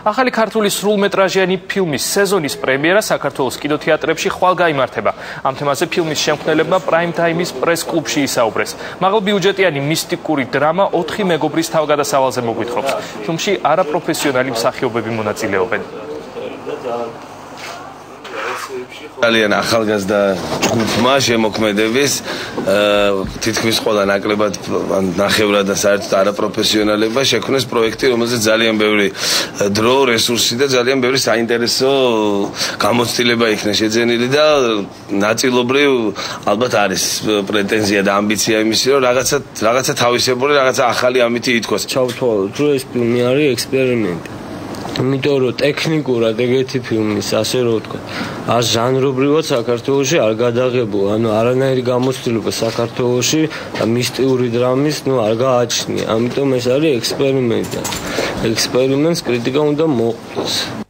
ახალი ქართული სრულმეტრაჟიანი ფილმის სეზონის პრემიერა საქართველოს კინოთეატრებში ხვალ გაიმართება. ამ თემაზე ფილმის შემქმნელებმა პრაიმ ტაიმის პრეს კლუბში ისაუბრეს. მაღალბიუჯეტიანი მისტიკური დრამა 4 მეგობრის თავგადასავალზე მოგვითხრობს. ფილმში არაპროფესიონალი მსახიობები მონაწილეობენ. ძალიან ახალგაზრდა ჯგუფმა შემოქმედების თითქმის ყველა ნაკლებად ნახევრად და საერთოდ არაპროფესიონალებმა შექმნეს პროექტი, რომელზეც ძალიან ბევრი დრო, რესურსი და ძალიან ბევრი საინტერესო გამოცდილება იქნა შეძენილი და ნაწილობრივ ალბათ არის პრეტენზია და ამბიცია იმისი, რომ რაღაცა თავისებური, რაღაცა ახალი ამითი ითქოს. ჩავთვალოთ, რომ ეს ფილმი არის ექსპერიმენტი. იმიტომ რომ ტექნიკურად ეგეთი ფილმის, ასე რომ ვთქვა, არ ჟანრობრივად საქართველოში არ გადაღებულა, ანუ არანაირი გამოცდილება საქართველოში მისტიური დრამის, არ გააჩნია. ამიტომ ეს არის ექსპერიმენტი. ექსპერიმენტს კრიტიკა უნდა მოყოლოს.